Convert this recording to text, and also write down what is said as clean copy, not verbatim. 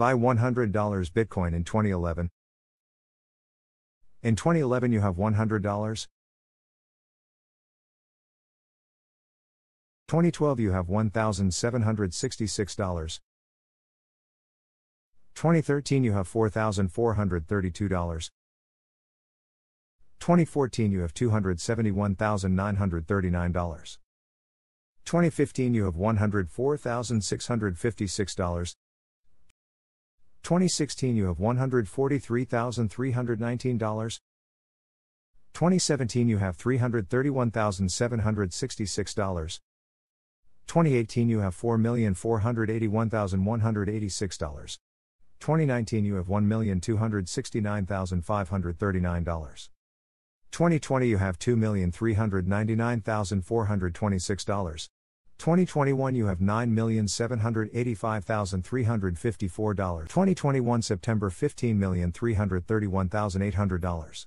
Buy $100 Bitcoin in 2011. In 2011 you have $100. 2012 you have $1,766. 2013 you have $4,432. 2014 you have $271,939. 2015 you have $104,656. 2016 you have $143,319. 2017 you have $331,766. 2018 you have $4,481,186. 2019 you have $1,269,539. 2020 you have $2,399,426. 2021 you have $9,785,354. 2021 September $15,331,800.